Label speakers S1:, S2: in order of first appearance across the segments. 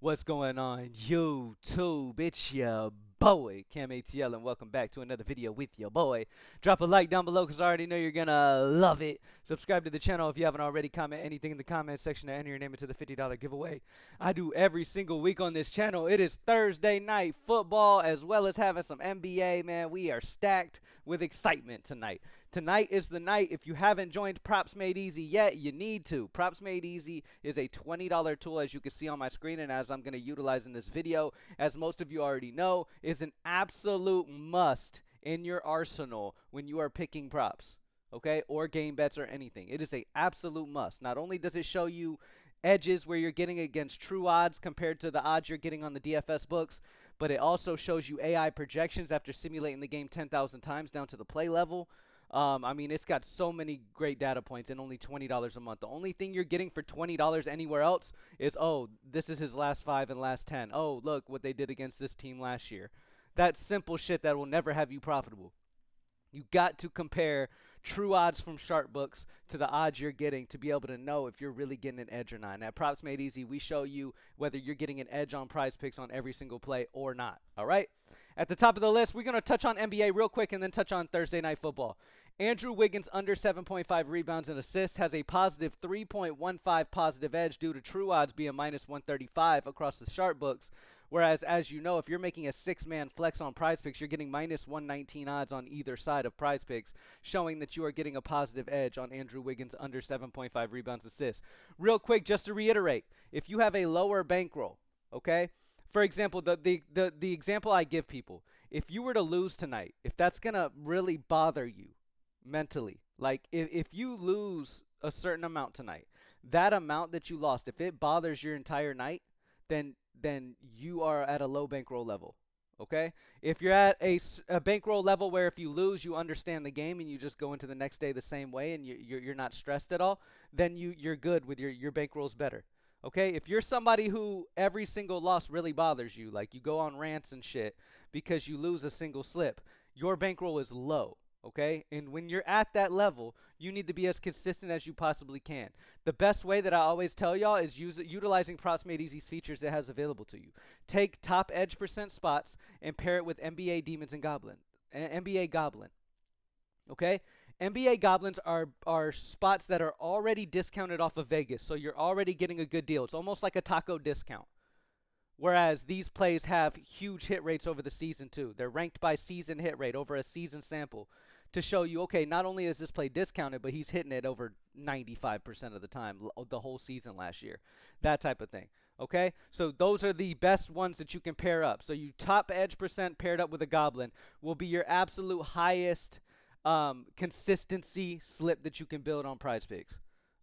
S1: What's going on YouTube? It's your boy Cam ATL and welcome back to another video with your boy. Drop a like down below because I already know you're gonna love it. Subscribe to the channel if you haven't already. Comment anything in the comment section to enter your name into the $50 giveaway I do every single week on this channel. It is Thursday night football as well as having some NBA, man. We are stacked with excitement tonight. Tonight is the night. If you haven't joined Props Made Easy yet, you need to. Props Made Easy is a $20 tool, as you can see on my screen, and as I'm going to utilize in this video, as most of you already know, is an absolute must in your arsenal when you are picking props, okay, or game bets or anything. It is a absolute must. Not only does it show you edges where you're getting against true odds compared to the odds you're getting on the DFS books, but it also shows you AI projections after simulating the game 10,000 times down to the play level. I mean, it's got so many great data points and only $20 a month. The only thing you're getting for $20 anywhere else is, oh, this is his last 5 and last 10. Oh, look what they did against this team last year. That's simple shit that will never have you profitable. You got to compare true odds from sharp books to the odds you're getting to be able to know if you're really getting an edge or not. And at Props Made Easy, we show you whether you're getting an edge on Prizepicks on every single play or not. All right? At the top of the list, we're going to touch on NBA real quick and then touch on Thursday Night Football. Andrew Wiggins under 7.5 rebounds and assists has a positive 3.15 positive edge due to true odds being minus 135 across the sharp books. Whereas, as you know, if you're making a six-man flex on Prizepicks, you're getting minus 119 odds on either side of Prizepicks, showing that you are getting a positive edge on Andrew Wiggins under 7.5 rebounds assists. Real quick, just to reiterate, if you have a lower bankroll, okay? For example, the example I give people, if you were to lose tonight, if that's going to really bother you mentally, like if you lose a certain amount tonight, that amount that you lost, if it bothers your entire night, then you are at a low bankroll level. Okay? If you're at a bankroll level where if you lose, you understand the game and you just go into the next day the same way and you're not stressed at all, then you're good with your bankroll's better. Okay? If you're somebody who every single loss really bothers you, like you go on rants and shit because you lose a single slip, your bankroll is low. Okay? And when you're at that level, you need to be as consistent as you possibly can. The best way that I always tell y'all is utilizing Props Made Easy's features it has available to you. Take top edge percent spots and pair it with NBA Demons and Goblin. NBA Goblin. Okay? NBA Goblins are spots that are already discounted off of Vegas, so you're already getting a good deal. It's almost like a taco discount. Whereas these plays have huge hit rates over the season too. They're ranked by season hit rate over a season sample to show you, okay, not only is this play discounted, but he's hitting it over 95% of the time the whole season last year. That type of thing. Okay? So those are the best ones that you can pair up. So you top edge percent paired up with a goblin will be your absolute highest consistency slip that you can build on Prizepicks.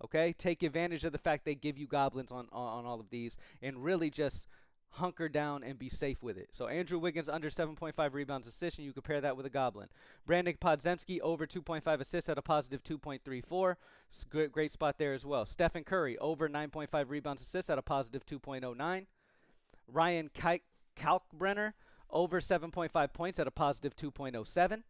S1: Okay? Take advantage of the fact they give you goblins on all of these and really just hunker down and be safe with it. So Andrew Wiggins under 7.5 rebounds assists, and you compare that with a goblin. Brandon Podziemski over 2.5 assists at a positive 2.34. Great spot there as well. Stephen Curry over 9.5 rebounds assists at a positive 2.09. Ryan Kalkbrenner over 7.5 points at a positive 2.07.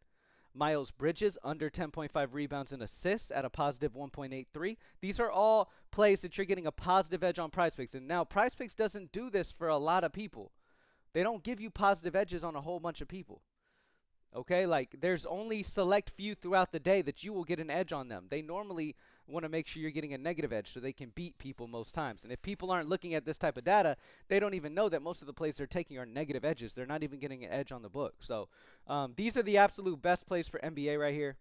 S1: Miles Bridges under 10.5 rebounds and assists at a positive 1.83. These are all plays that you're getting a positive edge on Prizepicks. And now Prizepicks doesn't do this for a lot of people. They don't give you positive edges on a whole bunch of people. Okay, like there's only select few throughout the day that you will get an edge on them. They normally want to make sure you're getting a negative edge so they can beat people most times. And if people aren't looking at this type of data, they don't even know that most of the plays they're taking are negative edges. They're not even getting an edge on the book. So these are the absolute best plays for NBA right here.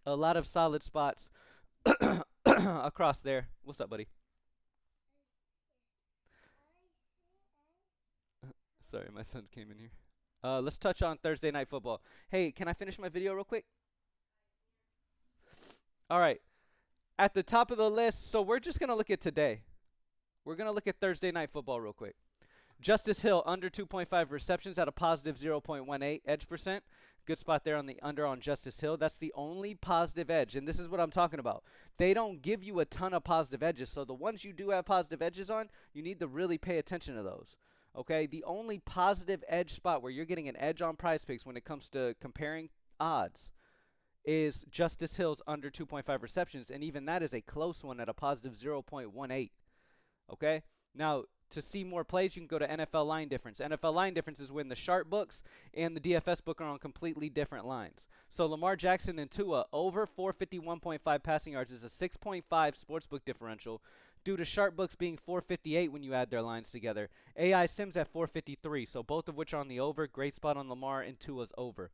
S1: A lot of solid spots across there. What's up, buddy? Sorry, my son came in here. Let's touch on Thursday Night Football. Hey, can I finish my video real quick? All right. At the top of the list, so we're just going to look at today. We're going to look at Thursday Night Football real quick. Justice Hill under 2.5 receptions at a positive 0.18 edge percent. Good spot there on the under on Justice Hill. That's the only positive edge, and this is what I'm talking about. They don't give you a ton of positive edges, so the ones you do have positive edges on, you need to really pay attention to those. Okay, the only positive edge spot where you're getting an edge on Prizepicks when it comes to comparing odds is Justice Hill's under 2.5 receptions, and even that is a close one at a positive 0.18. Okay? Now, to see more plays, you can go to NFL line difference. NFL line difference is when the sharp books and the DFS book are on completely different lines. So Lamar Jackson and Tua over 451.5 passing yards is a 6.5 sportsbook differential due to sharp books being 458 when you add their lines together. AI Sims at 453, so both of which are on the over. Great spot on Lamar and Tua's over.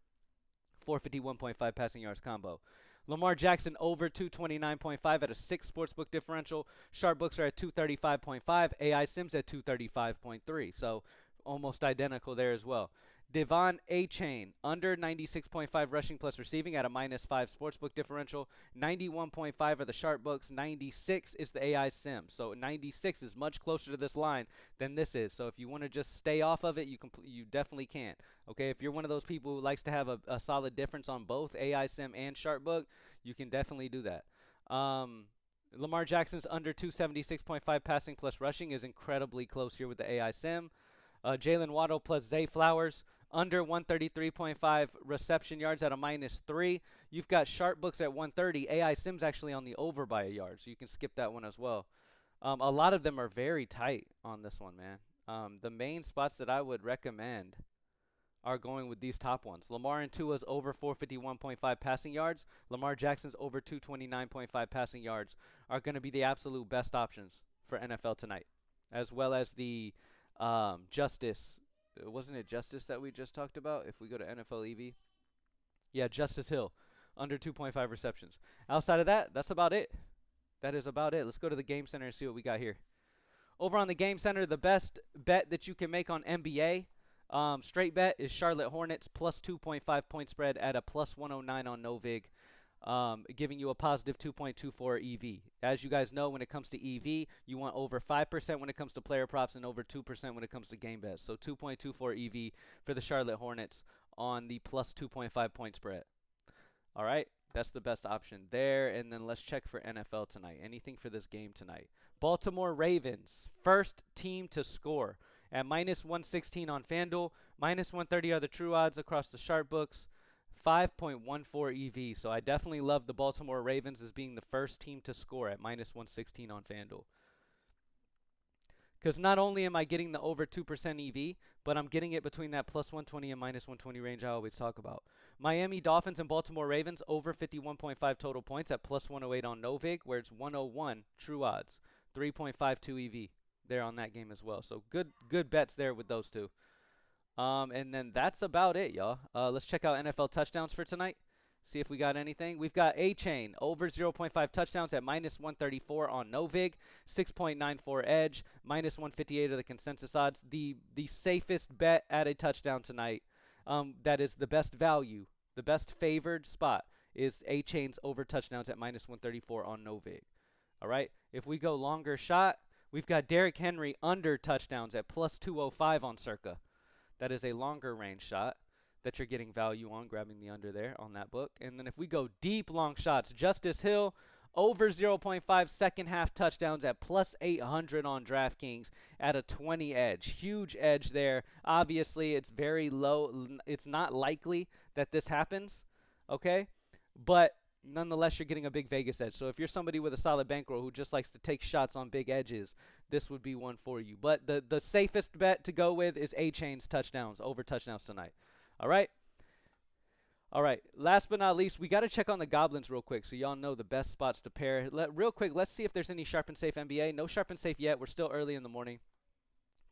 S1: 451.5 passing yards combo. Lamar Jackson over 229.5 at a 6 sportsbook differential. Sharp books are at 235.5. AI Sims at 235.3. So almost identical there as well. Devon A-Chain under 96.5 rushing plus receiving at a -5 sportsbook differential. 91.5 are the sharp books. 96 is the AI Sim. So 96 is much closer to this line than this is. So if you want to just stay off of it, you definitely can. Okay, if you're one of those people who likes to have a solid difference on both AI Sim and sharp book, you can definitely do that. Lamar Jackson's under 276.5 passing plus rushing is incredibly close here with the AI Sim. Jalen Waddle plus Zay Flowers under 133.5 reception yards at a -3. You've got sharp books at 130. AI Sims actually on the over by a yard, so you can skip that one as well. A lot of them are very tight on this one, man. The main spots that I would recommend are going with these top ones. Lamar and Tua's over 451.5 passing yards. Lamar Jackson's over 229.5 passing yards are going to be the absolute best options for NFL tonight, as well as the Justice. Wasn't it Justice that we just talked about? If we go to NFL EV. Yeah, Justice Hill, under 2.5 receptions. Outside of that, that's about it. That is about it. Let's go to the Game Center and see what we got here. Over on the Game Center, the best bet that you can make on NBA, straight bet, is Charlotte Hornets plus 2.5 point spread at a plus 109 on Novig, giving you a positive 2.24 EV. As you guys know, when it comes to EV, you want over 5% when it comes to player props and over 2% when it comes to game bets. So 2.24 EV for the Charlotte Hornets on the plus 2.5 point spread. All right, that's the best option there. And then let's check for NFL tonight. Anything for this game tonight? Baltimore Ravens, first team to score at -116 on FanDuel. -130 are the true odds across the sharp books. 5.14 EV. So I definitely love the Baltimore Ravens as being the first team to score at -116 on FanDuel. Because not only am I getting the over 2% EV, but I'm getting it between that plus 120 and minus 120 range I always talk about. Miami Dolphins and Baltimore Ravens over 51.5 total points at plus 108 on Novig, where it's 101 true odds. 3.52 EV there on that game as well. So good bets there with those two. And then that's about it, y'all. Let's check out NFL touchdowns for tonight. See if we got anything. We've got A-Chain over 0.5 touchdowns at -134 on Novig, 6.94 edge, -158 are the consensus odds. The safest bet at a touchdown tonight, that is the best value, the best favored spot is A-Chain's over touchdowns at -134 on Novig. All right. If we go longer shot, we've got Derrick Henry under touchdowns at plus 205 on Circa. That is a longer range shot that you're getting value on, grabbing the under there on that book. And then if we go deep long shots, Justice Hill over 0.5 second half touchdowns at plus 800 on DraftKings at a 20 edge. Huge edge there. Obviously, it's very low. It's not likely that this happens, okay? But nonetheless, you're getting a big Vegas edge. So if you're somebody with a solid bankroll who just likes to take shots on big edges, this would be one for you. But the safest bet to go with is A-Chain's touchdowns, over touchdowns tonight. All right? All right. Last but not least, we got to check on the Goblins real quick so y'all know the best spots to pair. Real quick, let's see if there's any sharp and safe NBA. No sharp and safe yet. We're still early in the morning.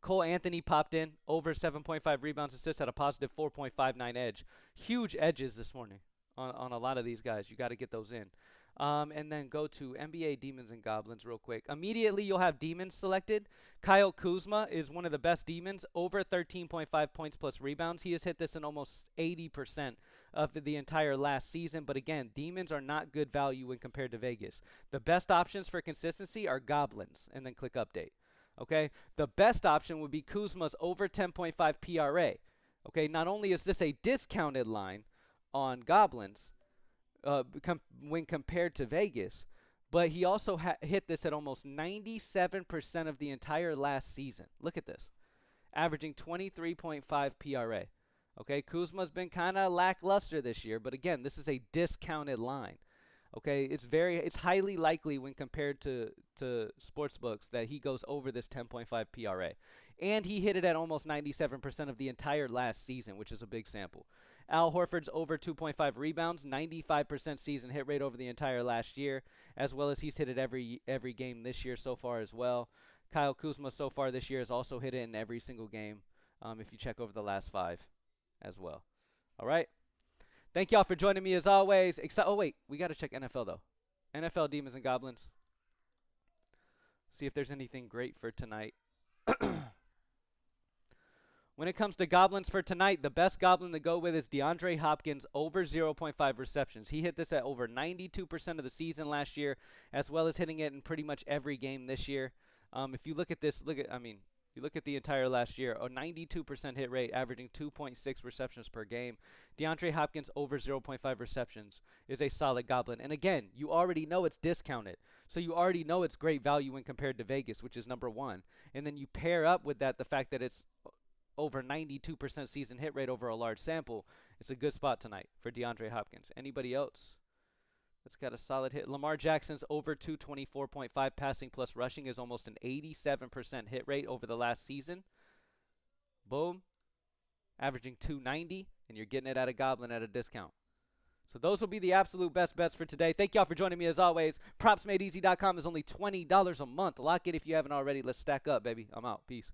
S1: Cole Anthony popped in, over 7.5 rebounds, assists at a positive 4.59 edge. Huge edges this morning on a lot of these guys. You got to get those in. And then go to NBA Demons and Goblins real quick. Immediately, you'll have Demons selected. Kyle Kuzma is one of the best Demons, over 13.5 points plus rebounds. He has hit this in almost 80% of the entire last season. But again, Demons are not good value when compared to Vegas. The best options for consistency are Goblins, and then click Update. Okay, the best option would be Kuzma's over 10.5 PRA. Okay, not only is this a discounted line on Goblins, when compared to Vegas, but he also hit this at almost 97% of the entire last season. Look at this, averaging 23.5 PRA. Okay, Kuzma's been kind of lackluster this year, but again, this is a discounted line. Okay, it's highly likely when compared to sports books that he goes over this 10.5 PRA. And he hit it at almost 97% of the entire last season, which is a big sample. Al Horford's over 2.5 rebounds, 95% season hit rate over the entire last year, as well as he's hit it every game this year so far as well. Kyle Kuzma so far this year has also hit it in every single game, if you check over the last 5 as well. All right. Thank y'all for joining me as always. Oh, wait. We got to check NFL, though. NFL Demons and Goblins. See if there's anything great for tonight. When it comes to Goblins for tonight, the best Goblin to go with is DeAndre Hopkins over 0.5 receptions. He hit this at over 92% of the season last year, as well as hitting it in pretty much every game this year. If you look at this, you look at the entire last year, a 92% hit rate, averaging 2.6 receptions per game. DeAndre Hopkins over 0.5 receptions is a solid Goblin. And again, you already know it's discounted. So you already know it's great value when compared to Vegas, which is number 1. And then you pair up with that the fact that it's over 92% season hit rate over a large sample. It's a good spot tonight for DeAndre Hopkins. Anybody else that's got a solid hit? Lamar Jackson's over 224.5 passing plus rushing is almost an 87% hit rate over the last season. Boom. Averaging 290, and you're getting it at a Goblin at a discount. So those will be the absolute best bets for today. Thank y'all for joining me as always. PropsMadeEasy.com is only $20 a month. Lock it if you haven't already. Let's stack up, baby. I'm out. Peace.